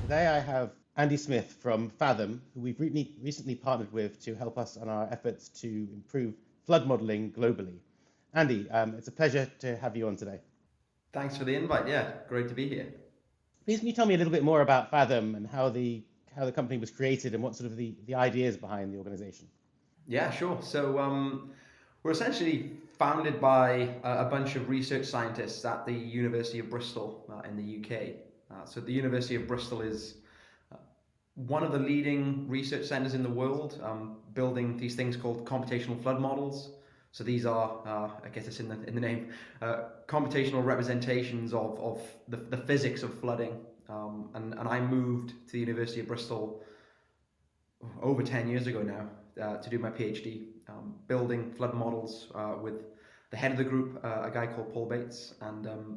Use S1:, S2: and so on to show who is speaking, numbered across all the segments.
S1: Today I have Andy Smith from Fathom, who we've recently partnered with to help us on our efforts to improve flood modeling globally. Andy, it's a pleasure to have you on today.
S2: Thanks for the invite. Yeah, great to be here.
S1: Please, can you tell me a little bit more about Fathom and how the company was created and what sort of the ideas behind the organization?
S2: Yeah, sure. We're essentially founded by a bunch of research scientists at the University of Bristol in the UK. The University of Bristol is one of the leading research centers in the world, building these things called computational flood models. So these are, I guess it's in the name, computational representations of the physics of flooding. And I moved to the University of Bristol over 10 years ago now to do my PhD, building flood models with the head of the group, a guy called Paul Bates.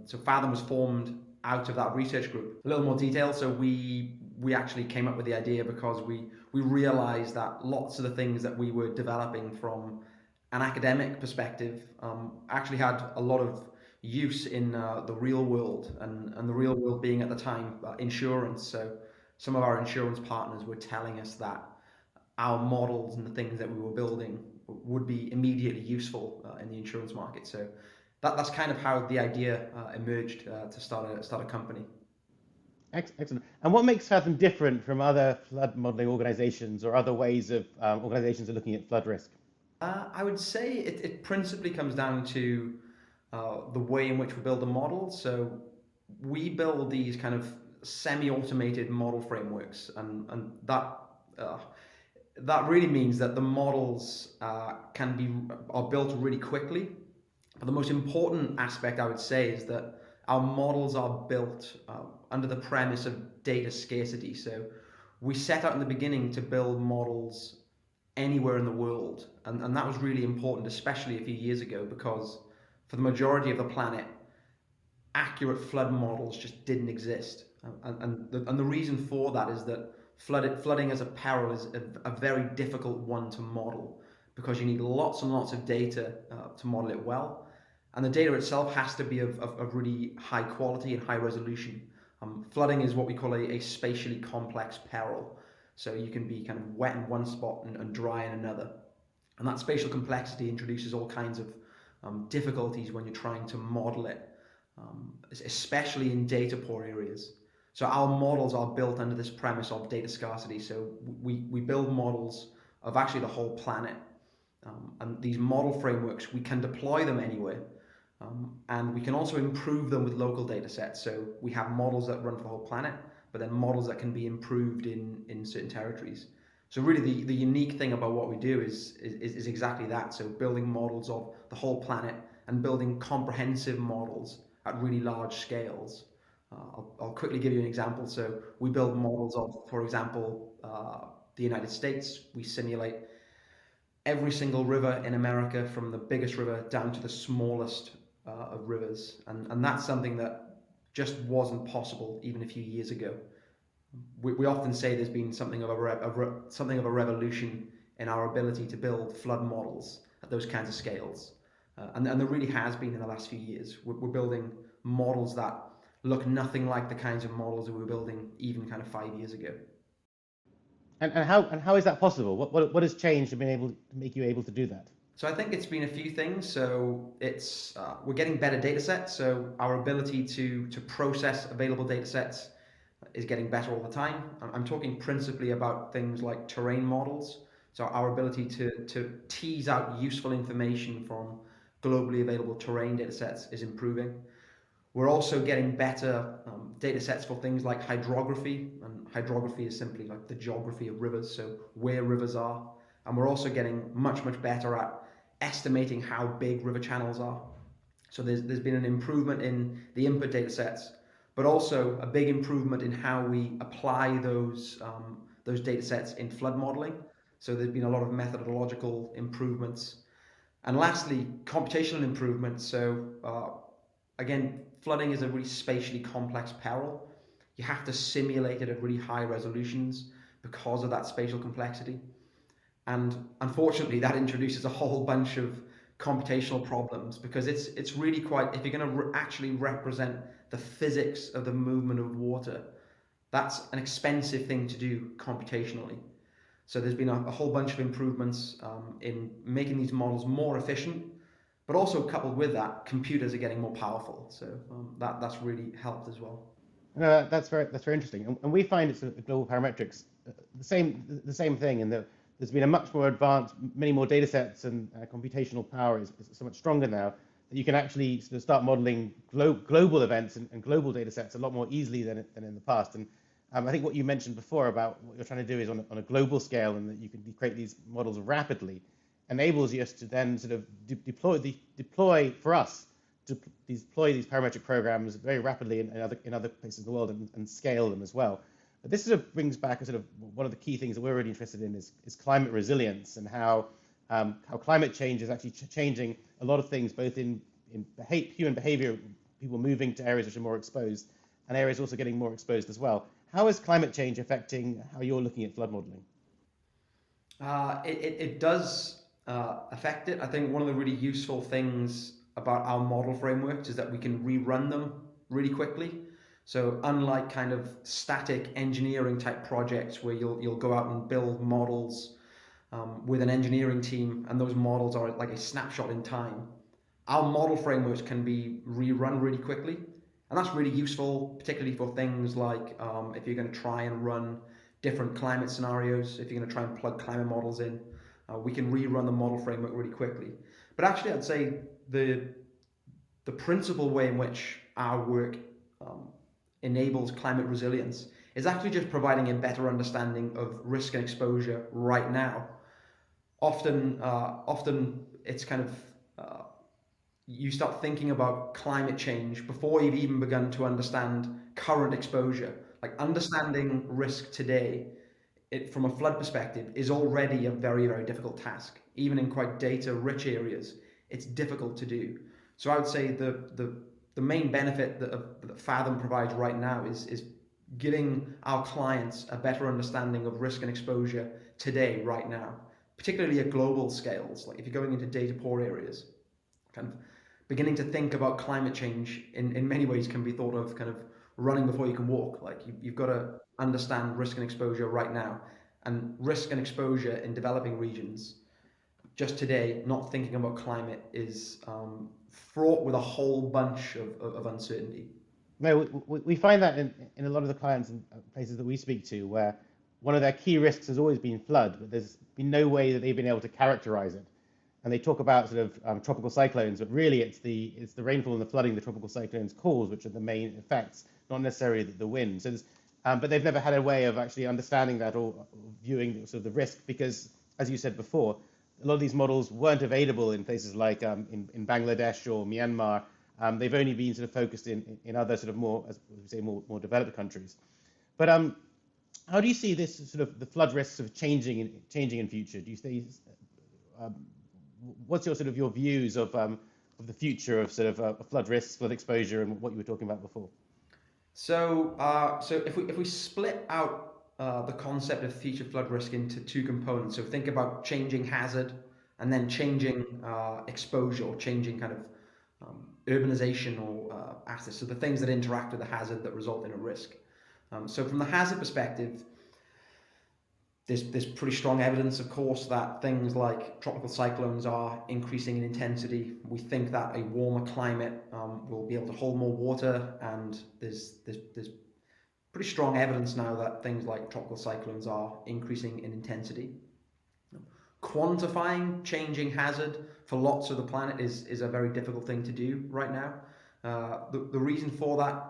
S2: So Fathom was formed out of that research group. A little more detail. So we actually came up with the idea because we realized that lots of the things that we were developing from an academic perspective actually had a lot of use in the real world, and the real world being at the time insurance. So some of our insurance partners were telling us that our models and the things that we were building would be immediately useful in the insurance market. So that's kind of how the idea emerged to start a company.
S1: Excellent. And what makes Fathom different from other flood modeling organizations or other ways of organizations are looking at flood risk?
S2: I would say it principally comes down to the way in which we build the model. So we build these kind of semi-automated model frameworks, and that really means that the models are built really quickly. But the most important aspect, I would say, is that our models are built under the premise of data scarcity. So we set out in the beginning to build models anywhere in the world, and that was really important, especially a few years ago, because for the majority of the planet, accurate flood models just didn't exist. And the reason for that is that flooding as a peril is a very difficult one to model, because you need lots and lots of data to model it well. And the data itself has to be of really high quality and high resolution. Flooding is what we call a spatially complex peril. So you can be kind of wet in one spot and dry in another. And that spatial complexity introduces all kinds of difficulties when you're trying to model it, especially in data poor areas. So our models are built under this premise of data scarcity. So we build models of actually the whole planet. And these model frameworks, we can deploy them anywhere. And we can also improve them with local data sets. So we have models that run for the whole planet, but then models that can be improved in certain territories. So really the unique thing about what we do is exactly that. So building models of the whole planet and building comprehensive models at really large scales. I'll quickly give you an example. So we build models of, for example, the United States. We simulate every single river in America, from the biggest river down to the smallest of rivers. And that's something that just wasn't possible even a few years ago. We often say there's been something of a revolution in our ability to build flood models at those kinds of scales. And there really has been in the last few years. We're building models that look nothing like the kinds of models that we were building even kind of 5 years ago.
S1: And how is that possible? What has changed to be able to make you able to do that?
S2: So I think it's been a few things. So it's we're getting better data sets. So our ability to process available data sets is getting better all the time. I'm talking principally about things like terrain models. So our ability to tease out useful information from globally available terrain data sets is improving. We're also getting better data sets for things like hydrography, and hydrography is simply like the geography of rivers, so where rivers are. And we're also getting much better at estimating how big river channels are. So there's been an improvement in the input data sets, but also a big improvement in how we apply those data sets in flood modeling. So there's been a lot of methodological improvements. And lastly, computational improvement. So again, flooding is a really spatially complex peril. You have to simulate it at really high resolutions because of that spatial complexity. And unfortunately, that introduces a whole bunch of computational problems, because it's really quite, if you're going to actually represent the physics of the movement of water, That's an expensive thing to do computationally. So there's been a whole bunch of improvements in making these models more efficient, but also coupled with that, computers are getting more powerful. So that's really helped as well.
S1: No, that's very interesting, and we find it's global parametrics the same thing in that there's been a much more advanced, many more data sets, and computational power is so much stronger now that you can actually sort of start modeling global events and global data sets a lot more easily than in the past. And I think what you mentioned before about what you're trying to do is on a global scale, and that you can create these models rapidly, enables us to then sort of deploy for us to deploy these parametric programs very rapidly in other places in the world and scale them as well. But this sort of brings back a sort of one of the key things that we're really interested in is climate resilience, and how climate change is actually changing a lot of things, both in human behavior, people moving to areas which are more exposed, and areas also getting more exposed as well. How is climate change affecting how you're looking at flood modeling?
S2: It does affect it. I think one of the really useful things about our model frameworks is that we can rerun them really quickly. So unlike kind of static engineering type projects where you'll go out and build models with an engineering team, and those models are like a snapshot in time, our model frameworks can be rerun really quickly. And that's really useful, particularly for things like if you're going to try and run different climate scenarios, if you're going to try and plug climate models in, we can rerun the model framework really quickly. But actually, I'd say the principal way in which our work enables climate resilience is actually just providing a better understanding of risk and exposure right now. Often it's kind of you start thinking about climate change before you've even begun to understand current exposure. Like understanding risk today, from a flood perspective, is already a very, very difficult task. Even in quite data-rich areas, it's difficult to do. So I would say the main benefit that Fathom provides right now is giving our clients a better understanding of risk and exposure today, right now, particularly at global scales. Like if you're going into data-poor areas, kind of beginning to think about climate change in many ways can be thought of kind of running before you can walk. Like you've got to understand risk and exposure right now, and risk and exposure in developing regions just today, not thinking about climate, is fraught with a whole bunch of uncertainty.
S1: No, we find that in a lot of the clients and places that we speak to, where one of their key risks has always been flood, but there's been no way that they've been able to characterize it. And they talk about sort of tropical cyclones, but really it's the rainfall and the flooding the tropical cyclones cause, which are the main effects, not necessarily the wind. So but they've never had a way of actually understanding that or viewing sort of the risk, because, as you said before, a lot of these models weren't available in places like in Bangladesh or Myanmar. They've only been sort of focused in other sort of more, as we say, more developed countries. But how do you see this sort of the flood risks of changing in future? Do you see what's your views of the future of sort of flood risks, flood exposure, and what you were talking about before?
S2: So if we split out the concept of future flood risk into two components, so think about changing hazard and then changing exposure, or changing kind of urbanization or assets, so the things that interact with the hazard that result in a risk. So from the hazard perspective, there's pretty strong evidence, of course, that things like tropical cyclones are increasing in intensity. We think that a warmer climate will be able to hold more water, and there's pretty strong evidence now that things like tropical cyclones are increasing in intensity. Quantifying changing hazard for lots of the planet is a very difficult thing to do right now. The reason for that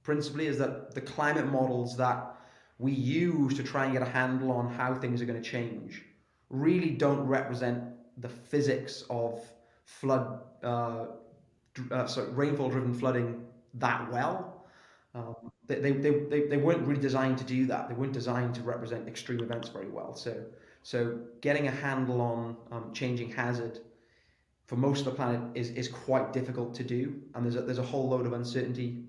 S2: principally is that the climate models that we use to try and get a handle on how things are going to change really don't represent the physics of rainfall-driven flooding that well. They weren't really designed to do that. They weren't designed to represent extreme events very well. So getting a handle on changing hazard for most of the planet is quite difficult to do, and there's a whole load of uncertainty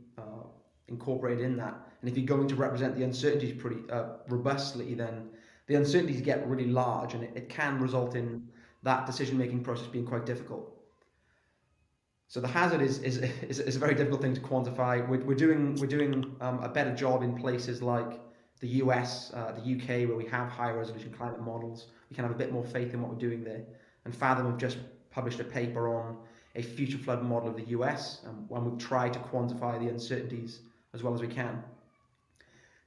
S2: incorporated in that. And if you're going to represent the uncertainties pretty robustly, then the uncertainties get really large, and it can result in that decision-making process being quite difficult. So the hazard is a very difficult thing to quantify. We're doing a better job in places like the US, the UK, where we have higher resolution climate models. We can have a bit more faith in what we're doing there. And Fathom have just published a paper on a future flood model of the US, and we've tried to quantify the uncertainties as well as we can.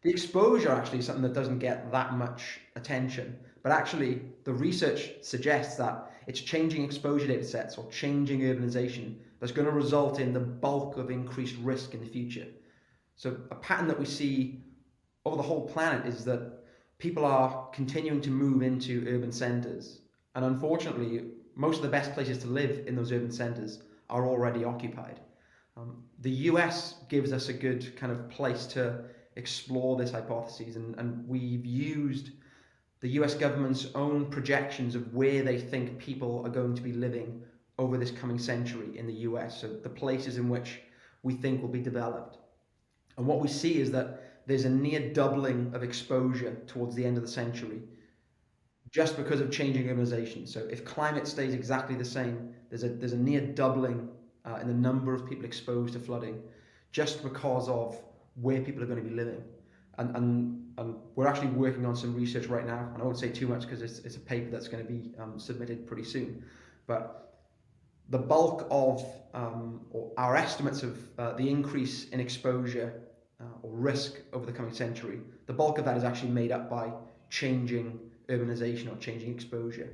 S2: The exposure actually is something that doesn't get that much attention, but actually the research suggests that it's changing exposure data sets or changing urbanization that's going to result in the bulk of increased risk in the future. So a pattern that we see over the whole planet is that people are continuing to move into urban centers, and unfortunately most of the best places to live in those urban centers are already occupied. The US gives us a good kind of place to explore this hypothesis, and we've used the US government's own projections of where they think people are going to be living over this coming century in the US, so the places in which we think will be developed. And what we see is that there's a near doubling of exposure towards the end of the century just because of changing urbanization. So if climate stays exactly the same, there's a near doubling in the number of people exposed to flooding just because of where people are going to be living. And we're actually working on some research right now, and I won't say too much because it's a paper that's going to be submitted pretty soon. But the bulk of or our estimates of the increase in exposure or risk over the coming century, the bulk of that is actually made up by changing urbanization or changing exposure.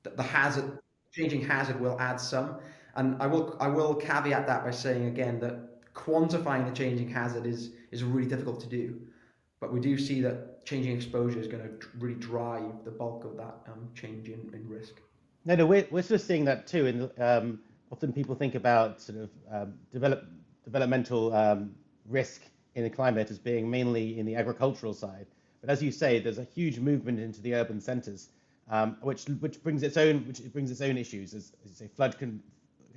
S2: The hazard, changing hazard will add some, and I will caveat that by saying again that quantifying the changing hazard is really difficult to do, but we do see that changing exposure is going to really drive the bulk of that change in risk.
S1: No, we're sort of seeing that too. And often people think about sort of developmental risk in the climate as being mainly in the agricultural side. But as you say, there's a huge movement into the urban centres, which brings its own issues. As you say, flood can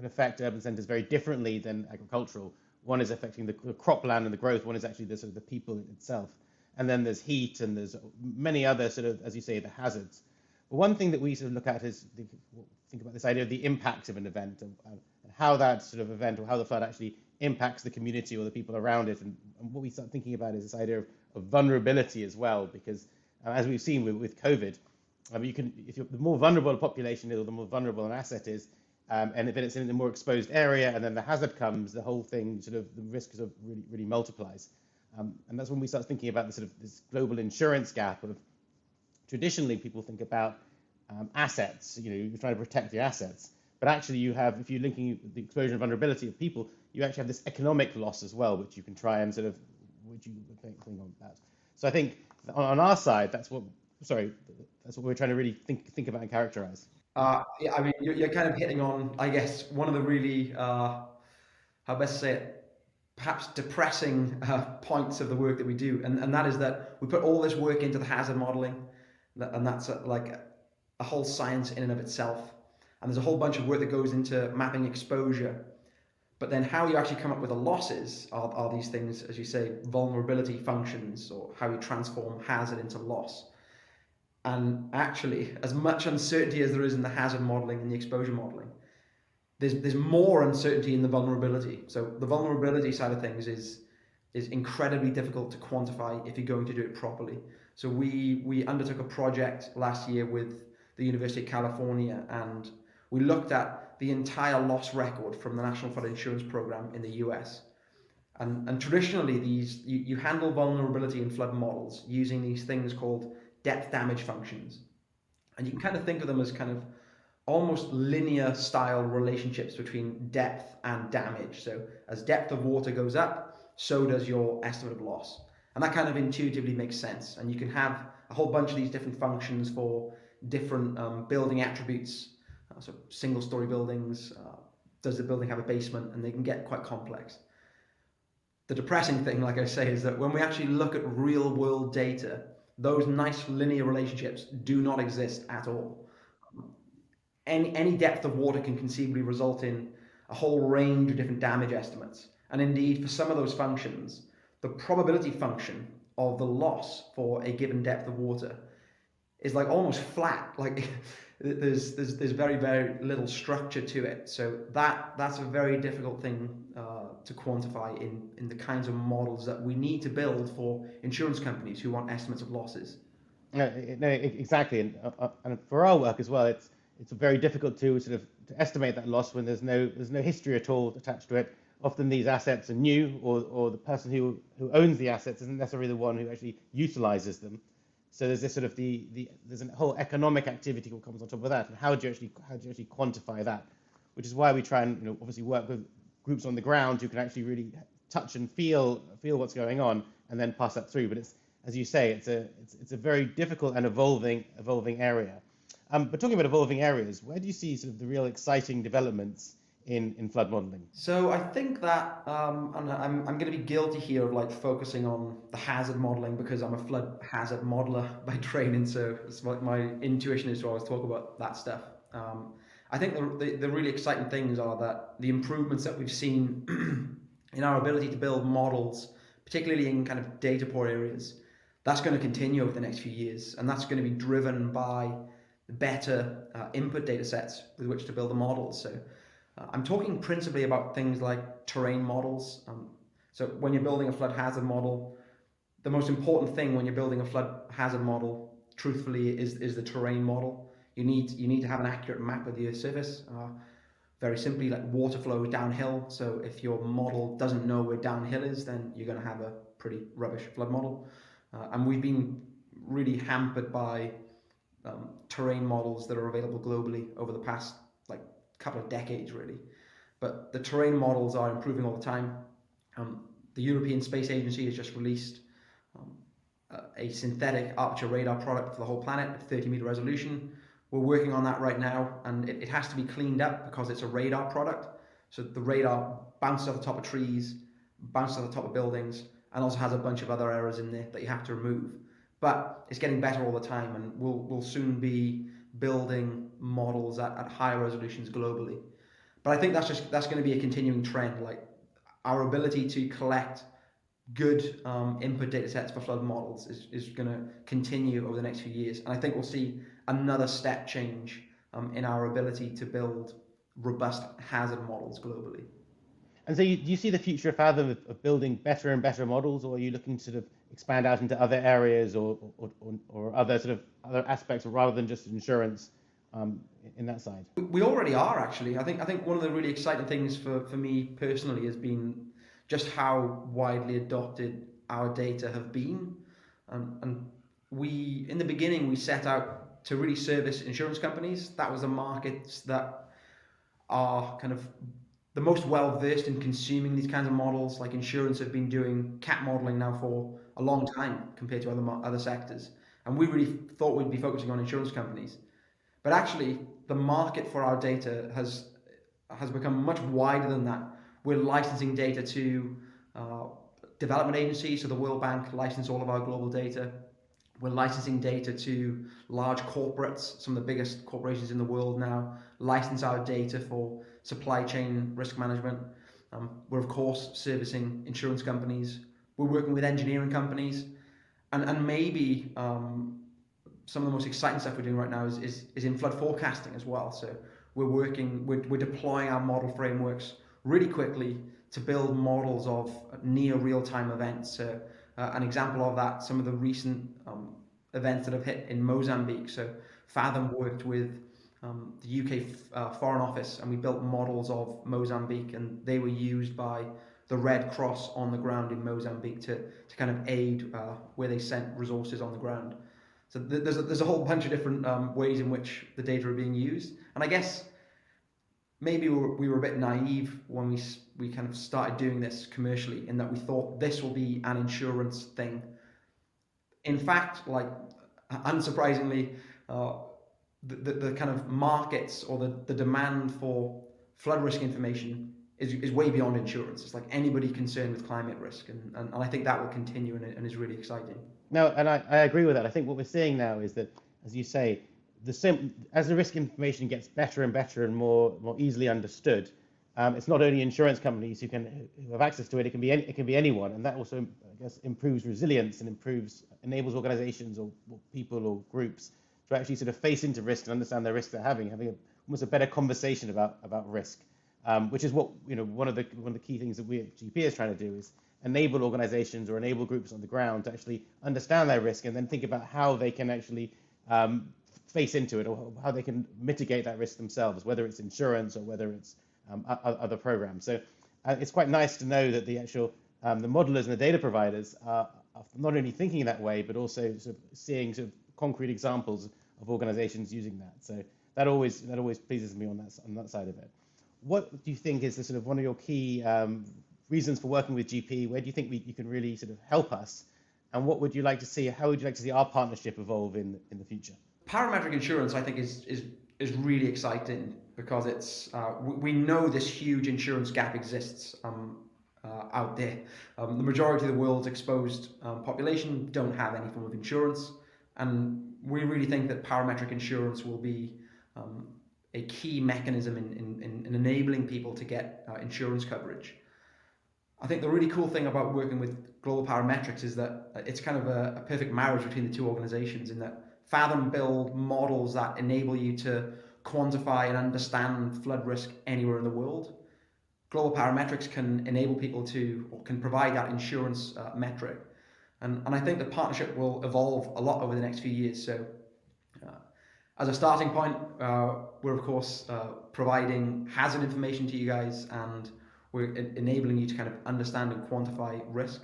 S1: affect urban centres very differently than agricultural. One is affecting the cropland and the growth. One is actually the sort of the people itself. And then there's heat, and there's many other sort of, as you say, the hazards. But one thing that we sort of look at is think about this idea of the impact of an event, and how that sort of event or how the flood actually impacts the community or the people around it. And what we start thinking about is this idea of vulnerability as well, because as we've seen with COVID, you can, if you're the more vulnerable a population is, or the more vulnerable an asset is, and if it's in a more exposed area, and then the hazard comes, the whole thing sort of the risk sort of really multiplies. And that's when we start thinking about this global insurance gap of, traditionally people think about assets, you're trying to protect your assets, but actually you have, if you're linking the exposure and vulnerability of people, you actually have this economic loss as well, which you can try and sort of, which you think on that. So I think on our side, that's what we're trying to really think about and characterize.
S2: Yeah, I mean, you're kind of hitting on, I guess, one of the really, how best to say it, perhaps depressing points of the work that we do, and that is that we put all this work into the hazard modeling, and that's like a whole science in and of itself, and there's a whole bunch of work that goes into mapping exposure, but then how you actually come up with the losses are these things, as you say, vulnerability functions, or how you transform hazard into loss. And actually, as much uncertainty as there is in the hazard modeling and the exposure modeling, there's more uncertainty in the vulnerability. So the vulnerability side of things is incredibly difficult to quantify if you're going to do it properly. So we undertook a project last year with the University of California, and we looked at the entire loss record from the National Flood Insurance Program in the US. And traditionally, you handle vulnerability in flood models using these things called depth damage functions. And you can kind of think of them as kind of almost linear style relationships between depth and damage. So as depth of water goes up, so does your estimate of loss. And that kind of intuitively makes sense. And you can have a whole bunch of these different functions for different building attributes. So single story buildings, does the building have a basement? And they can get quite complex. The depressing thing, like I say, is that when we actually look at real world data, those nice linear relationships do not exist at all. Any depth of water can conceivably result in a whole range of different damage estimates. And indeed, for some of those functions, the probability function of the loss for a given depth of water is like almost flat. Like there's very, very little structure to it. So that's a very difficult thing to quantify in the kinds of models that we need to build for insurance companies who want estimates of losses.
S1: No, exactly, and for our work as well, it's very difficult to sort of to estimate that loss when there's no history at all attached to it. Often these assets are new, or the person who owns the assets isn't necessarily the one who actually utilizes them. So there's this sort of there's a whole economic activity that comes on top of that, and how do you actually quantify that? Which is why we try and obviously work with groups on the ground who can actually really touch and feel what's going on, and then pass that through. But it's, as you say, it's a very difficult and evolving area. But talking about evolving areas, where do you see sort of the real exciting developments in flood modeling?
S2: So I think that, and I'm going to be guilty here of like focusing on the hazard modeling because I'm a flood hazard modeler by training. So it's what my intuition is to always talk about that stuff. I think the really exciting things are that the improvements that we've seen in our ability to build models, particularly in kind of data poor areas, that's going to continue over the next few years, and that's going to be driven by better input data sets with which to build the models. So I'm talking principally about things like terrain models. So when you're building a flood hazard model, the most important thing when you're building a flood hazard model, truthfully, is the terrain model. You need to have an accurate map of the Earth's surface. Very simply, like water flows downhill. So if your model doesn't know where downhill is, then you're going to have a pretty rubbish flood model. And we've been really hampered by terrain models that are available globally over the past like couple of decades, really. But the terrain models are improving all the time. The European Space Agency has just released a synthetic Archer radar product for the whole planet at 30-meter resolution. We're working on that right now, and it has to be cleaned up because it's a radar product. So the radar bounces off the top of trees, bounces off the top of buildings, and also has a bunch of other errors in there that you have to remove. But it's getting better all the time, and we'll soon be building models at higher resolutions globally. But I think that's going to be a continuing trend. Like our ability to collect good input data sets for flood models is going to continue over the next few years, and I think we'll see another step change in our ability to build robust hazard models globally.
S1: And so do you see the future of Fathom of building better and better models, or are you looking to sort of expand out into other areas or other sort of other aspects rather than just insurance in that side?
S2: We already are, actually. I think one of the really exciting things for me personally has been just how widely adopted our data have been. And we, in the beginning, we set out to really service insurance companies. That was the markets that are kind of the most well-versed in consuming these kinds of models. Like insurance have been doing cat modeling now for a long time compared to other sectors. And we really thought we'd be focusing on insurance companies. But actually, the market for our data has become much wider than that. We're licensing data to development agencies, so the World Bank license all of our global data. We're licensing data to large corporates. Some of the biggest corporations in the world now license our data for supply chain risk management. We're of course servicing insurance companies. We're working with engineering companies, and maybe some of the most exciting stuff we're doing right now is in flood forecasting as well. So we're deploying our model frameworks really quickly to build models of near real-time events. So an example of that, some of the recent events that have hit in Mozambique. So Fathom worked with the UK Foreign Office, and we built models of Mozambique, and they were used by the Red Cross on the ground in Mozambique to kind of aid where they sent resources on the ground. So there's a whole bunch of different ways in which the data are being used, and I guess maybe we were a bit naive when we kind of started doing this commercially, in that we thought this will be an insurance thing. In fact, like unsurprisingly, the kind of markets or the demand for flood risk information is way beyond insurance. It's like anybody concerned with climate risk, and I think that will continue and is really exciting.
S1: No, and I agree with that. I think what we're seeing now is that, as you say, as the risk information gets better and better and more easily understood, it's not only insurance companies who have access to it. It can be anyone, and that also, I guess, improves resilience and enables organizations or people or groups to actually sort of face into risk and understand the risk they're having almost a better conversation about risk, which is what one of the key things that we at GP is trying to do is enable organizations or enable groups on the ground to actually understand their risk and then think about how they can actually face into it or how they can mitigate that risk themselves, whether it's insurance or whether it's other programs. So it's quite nice to know that the actual the modelers and the data providers are not only thinking that way, but also sort of seeing sort of concrete examples of organizations using that. So that always pleases me on that side of it. What do you think is the sort of one of your key reasons for working with GP? Where do you think you can really sort of help us? And what would you like to see? How would you like to see our partnership evolve in the future?
S2: Parametric insurance, I think, is really exciting because it's we know this huge insurance gap exists out there. The majority of the world's exposed population don't have any form of insurance, and we really think that parametric insurance will be a key mechanism in enabling people to get insurance coverage. I think the really cool thing about working with Global Parametrics is that it's kind of a perfect marriage between the two organizations, in that Fathom build models that enable you to quantify and understand flood risk anywhere in the world. Global Parametrics can enable people to, or can provide that insurance metric. And I think the partnership will evolve a lot over the next few years. So as a starting point, we're of course providing hazard information to you guys, and we're enabling you to kind of understand and quantify risk.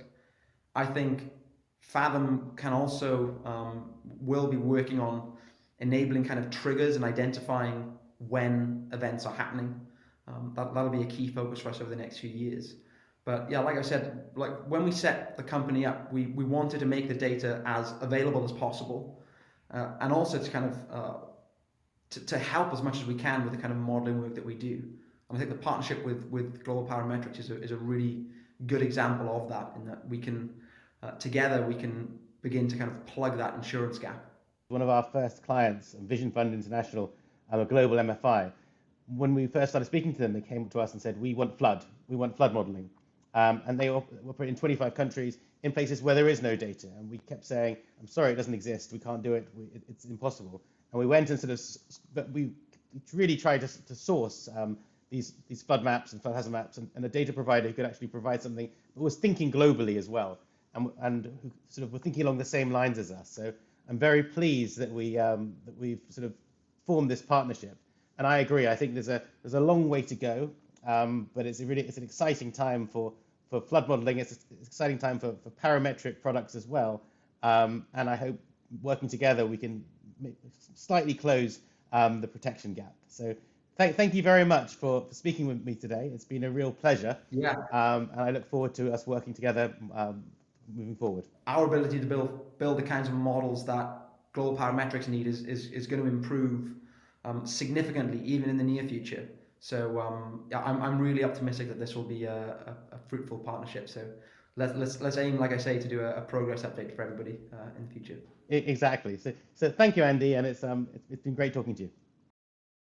S2: I think Fathom can also will be working on enabling kind of triggers and identifying when events are happening. That'll be a key focus for us over the next few years. But yeah, like I said, like when we set the company up, we wanted to make the data as available as possible, and also to kind of to help as much as we can with the kind of modeling work that we do. And I think the partnership with Global Parametrics is a really good example of that, in that we can together we can begin to kind of plug that insurance gap.
S1: One of our first clients, Vision Fund International, a global MFI, when we first started speaking to them, they came to us and said, we want flood modeling. And they operate in 25 countries in places where there is no data. And we kept saying, I'm sorry, it doesn't exist. We can't do it. It's impossible. And we went and but we really tried to source these flood maps and flood hazard maps and a data provider who could actually provide something that was thinking globally as well, and who sort of were thinking along the same lines as us. So I'm very pleased that we've sort of formed this partnership. And I agree. I think there's a long way to go, but it's an exciting time for flood modeling. It's an exciting time for parametric products as well. And I hope working together we can slightly close the protection gap. So thank you very much for speaking with me today. It's been a real pleasure.
S2: Yeah.
S1: And I look forward to us working together moving forward.
S2: Our ability to build the kinds of models that Global Parametrics need is going to improve significantly, even in the near future. So yeah, I'm really optimistic that this will be a fruitful partnership. So let's aim, like I say, to do a progress update for everybody in the future.
S1: Exactly. So thank you, Andy, and it's been great talking to you.